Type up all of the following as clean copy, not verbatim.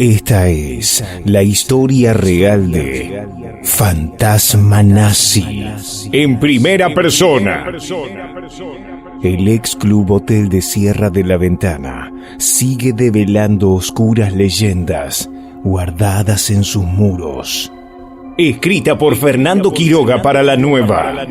Esta es la historia real de Fantasma Nazi en primera persona. El ex Club Hotel de Sierra de la Ventana sigue develando oscuras leyendas guardadas en sus muros. Escrita por Fernando Quiroga para La Nueva.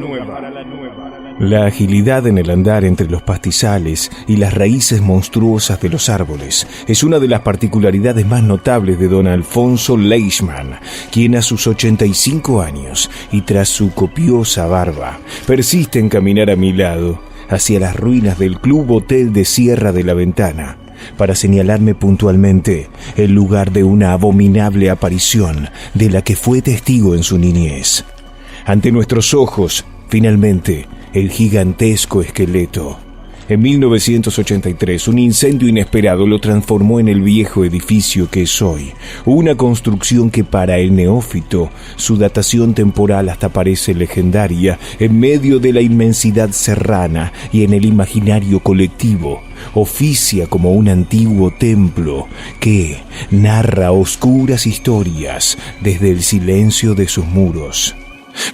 La agilidad en el andar entre los pastizales y las raíces monstruosas de los árboles es una de las particularidades más notables de don Alfonso Leishman, quien a sus 85 años y tras su copiosa barba persiste en caminar a mi lado hacia las ruinas del Club Hotel de Sierra de la Ventana para señalarme puntualmente el lugar de una abominable aparición de la que fue testigo en su niñez. Ante nuestros ojos, finalmente, el gigantesco esqueleto. En 1983, un incendio inesperado lo transformó en el viejo edificio que es hoy, una construcción que para el neófito, su datación temporal hasta parece legendaria, en medio de la inmensidad serrana y en el imaginario colectivo, oficia como un antiguo templo que narra oscuras historias desde el silencio de sus muros.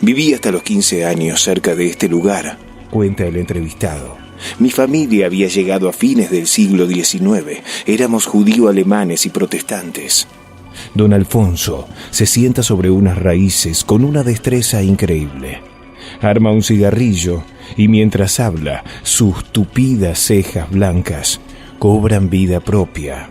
Viví hasta los 15 años cerca de este lugar, cuenta el entrevistado. Mi familia había llegado a fines del siglo XIX. Éramos judío-alemanes y protestantes. Don Alfonso se sienta sobre unas raíces con una destreza increíble. Arma un cigarrillo y mientras habla, sus tupidas cejas blancas cobran vida propia.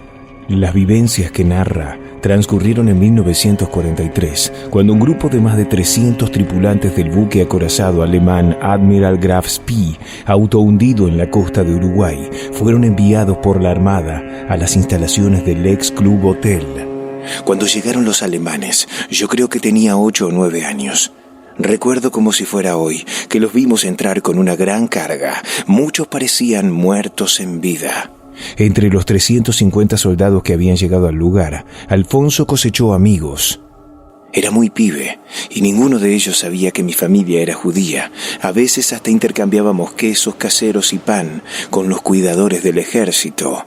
Las vivencias que narra transcurrieron en 1943, cuando un grupo de más de 300 tripulantes del buque acorazado alemán Admiral Graf Spee, autohundido en la costa de Uruguay, fueron enviados por la Armada a las instalaciones del ex Club Hotel. Cuando llegaron los alemanes, yo creo que tenía 8 o 9 años. Recuerdo como si fuera hoy, que los vimos entrar con una gran carga. Muchos parecían muertos en vida. Entre los 350 soldados que habían llegado al lugar, Alfonso cosechó amigos. Era muy pibe, y ninguno de ellos sabía que mi familia era judía. A veces hasta intercambiábamos quesos caseros y pan con los cuidadores del ejército.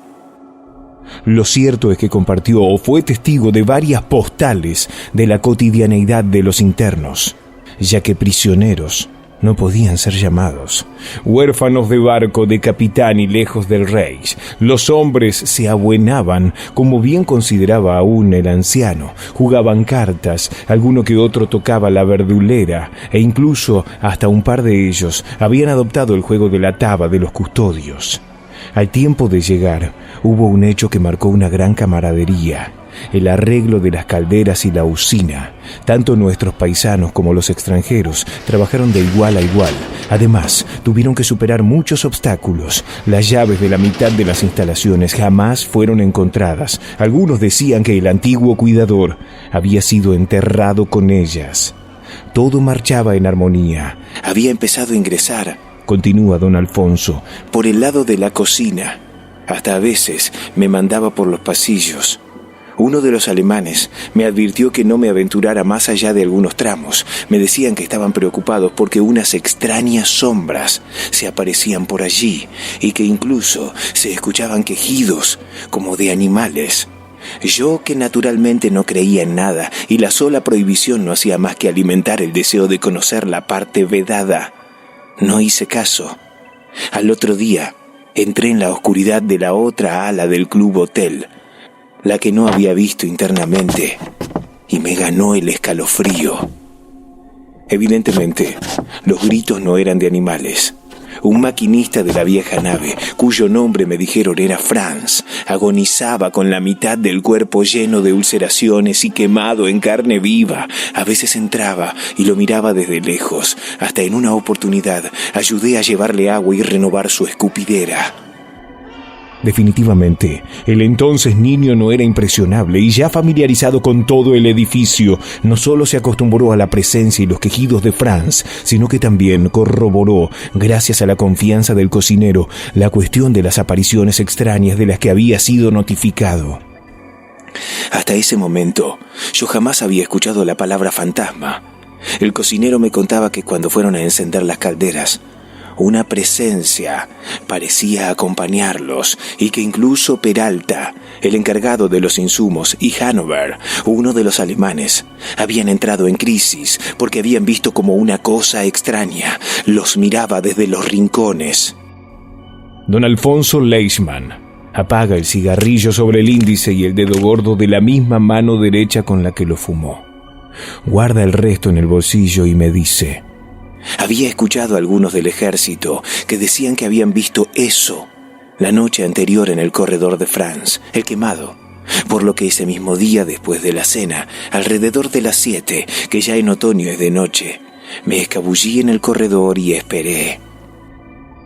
Lo cierto es que compartió o fue testigo de varias postales de la cotidianeidad de los internos, ya que prisioneros no podían ser llamados. Huérfanos de barco, de capitán y lejos del Reich, los hombres se abuenaban, como bien consideraba aún el anciano. Jugaban cartas, alguno que otro tocaba la verdulera, e incluso hasta un par de ellos habían adoptado el juego de la taba de los custodios. Al tiempo de llegar, hubo un hecho que marcó una gran camaradería: el arreglo de las calderas y la usina. Tanto nuestros paisanos como los extranjeros trabajaron de igual a igual. Además, tuvieron que superar muchos obstáculos. Las llaves de la mitad de las instalaciones jamás fueron encontradas. Algunos decían que el antiguo cuidador había sido enterrado con ellas. Todo marchaba en armonía. Había empezado a ingresar, continúa don Alfonso, por el lado de la cocina. Hasta a veces me mandaba por los pasillos. Uno de los alemanes me advirtió que no me aventurara más allá de algunos tramos. Me decían que estaban preocupados porque unas extrañas sombras se aparecían por allí y que incluso se escuchaban quejidos como de animales. Yo, que naturalmente no creía en nada y la sola prohibición no hacía más que alimentar el deseo de conocer la parte vedada, no hice caso. Al otro día entré en la oscuridad de la otra ala del Club Hotel, la que no había visto internamente, y me ganó el escalofrío. Evidentemente, los gritos no eran de animales. Un maquinista de la vieja nave, cuyo nombre me dijeron era Franz, agonizaba con la mitad del cuerpo lleno de ulceraciones y quemado en carne viva. A veces entraba y lo miraba desde lejos. Hasta en una oportunidad ayudé a llevarle agua y renovar su escupidera. Definitivamente, el entonces niño no era impresionable y ya familiarizado con todo el edificio, no solo se acostumbró a la presencia y los quejidos de Franz, sino que también corroboró, gracias a la confianza del cocinero, la cuestión de las apariciones extrañas de las que había sido notificado. Hasta ese momento, yo jamás había escuchado la palabra fantasma. El cocinero me contaba que cuando fueron a encender las calderas, Una presencia parecía acompañarlos y que incluso Peralta, el encargado de los insumos, y Hanover, uno de los alemanes, habían entrado en crisis porque habían visto como una cosa extraña los miraba desde los rincones. Don Alfonso Leishman apaga el cigarrillo sobre el índice y el dedo gordo de la misma mano derecha con la que lo fumó. Guarda el resto en el bolsillo y me dice: había escuchado a algunos del ejército que decían que habían visto eso la noche anterior en el corredor de France, el quemado, por lo que ese mismo día después de la cena, alrededor de las 7, que ya en otoño es de noche, me escabullí en el corredor y esperé.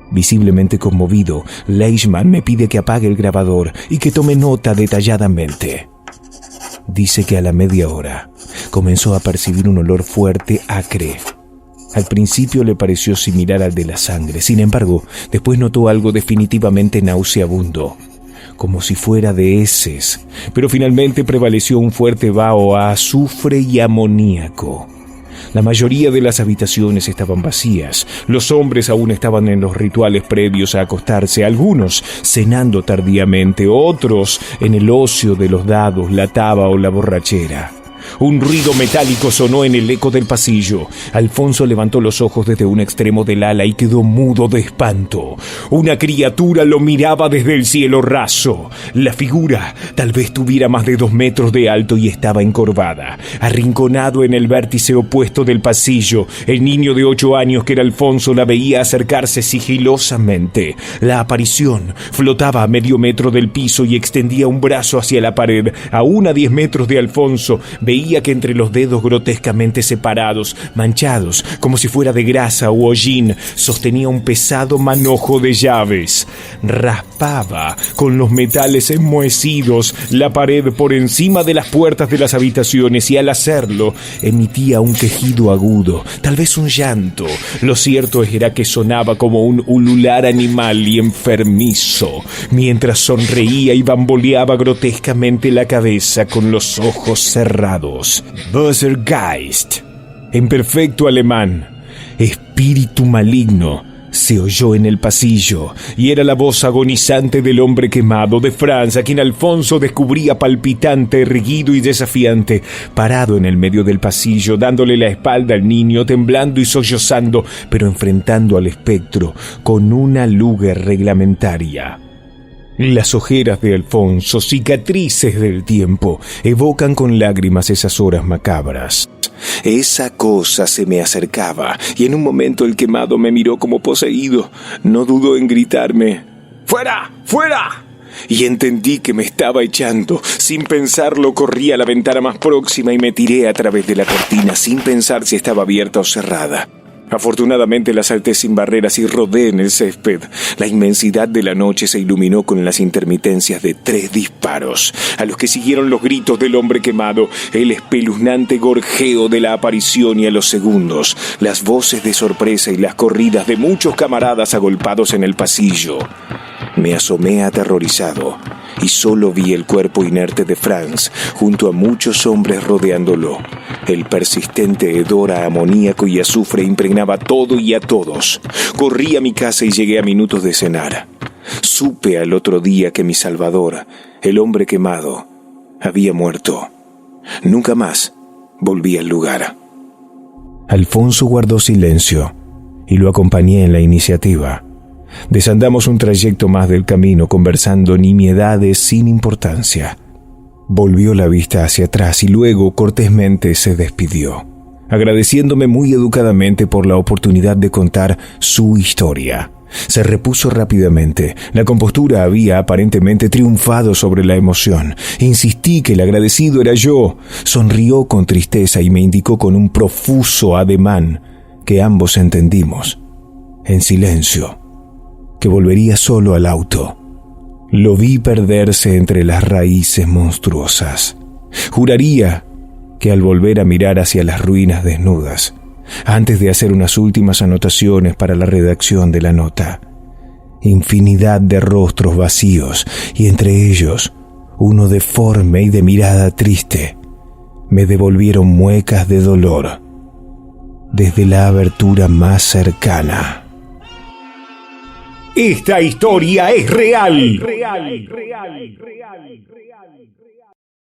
Visiblemente conmovido, Leishman me pide que apague el grabador y que tome nota detalladamente. Dice que a la media hora comenzó a percibir un olor fuerte, acre. Al principio le pareció similar al de la sangre, sin embargo, después notó algo definitivamente nauseabundo, como si fuera de heces, pero finalmente prevaleció un fuerte vaho a azufre y amoníaco. La mayoría de las habitaciones estaban vacías, los hombres aún estaban en los rituales previos a acostarse, algunos cenando tardíamente, otros en el ocio de los dados, la taba o la borrachera. Un ruido metálico sonó en el eco del pasillo. Alfonso levantó los ojos desde un extremo del ala y quedó mudo de espanto. Una criatura lo miraba desde el cielo raso. La figura tal vez tuviera más de 2 metros de alto y estaba encorvada. Arrinconado en el vértice opuesto del pasillo, el niño de 8 años que era Alfonso la veía acercarse sigilosamente. La aparición flotaba a medio metro del piso y extendía un brazo hacia la pared. Aún a 10 metros de Alfonso, veía que entre los dedos grotescamente separados, manchados, como si fuera de grasa o hollín, sostenía un pesado manojo de llaves. Raspaba con los metales enmohecidos la pared por encima de las puertas de las habitaciones y al hacerlo emitía un quejido agudo, tal vez un llanto. Lo cierto era que sonaba como un ulular animal y enfermizo, mientras sonreía y bamboleaba grotescamente la cabeza con los ojos cerrados. Bösergeist, en perfecto alemán, espíritu maligno, se oyó en el pasillo, y era la voz agonizante del hombre quemado de Francia, a quien Alfonso descubría palpitante, erguido y desafiante, parado en el medio del pasillo, dándole la espalda al niño, temblando y sollozando, pero enfrentando al espectro con una Luger reglamentaria. Las ojeras de Alfonso, cicatrices del tiempo, evocan con lágrimas esas horas macabras. Esa cosa se me acercaba y en un momento el quemado me miró como poseído. No dudó en gritarme: ¡fuera! ¡Fuera! Y entendí que me estaba echando. Sin pensarlo, corrí a la ventana más próxima y me tiré a través de la cortina sin pensar si estaba abierta o cerrada. Afortunadamente la salté sin barreras y rodé en el césped. La inmensidad de la noche se iluminó con las intermitencias de 3 disparos, a los que siguieron los gritos del hombre quemado, el espeluznante gorjeo de la aparición y a los segundos, las voces de sorpresa y las corridas de muchos camaradas agolpados en el pasillo. Me asomé aterrorizado y solo vi el cuerpo inerte de Franz junto a muchos hombres rodeándolo. El persistente hedor a amoníaco y azufre impregnaba todo y a todos. Corrí a mi casa y llegué a minutos de cenar. Supe al otro día que mi salvador, el hombre quemado, había muerto. Nunca más volví al lugar. Alfonso guardó silencio y lo acompañé en la iniciativa. Desandamos un trayecto más del camino conversando nimiedades sin importancia. Volvió la vista hacia atrás y luego cortésmente se despidió, agradeciéndome muy educadamente por la oportunidad de contar su historia. Se repuso rápidamente. La compostura había aparentemente triunfado sobre la emoción. Insistí que el agradecido era yo. Sonrió con tristeza y me indicó con un profuso ademán que ambos entendimos, en silencio, que volvería solo al auto. Lo vi perderse entre las raíces monstruosas. Juraría que al volver a mirar hacia las ruinas desnudas, antes de hacer unas últimas anotaciones para la redacción de la nota, infinidad de rostros vacíos y entre ellos uno deforme y de mirada triste, me devolvieron muecas de dolor desde la abertura más cercana. Esta historia es real.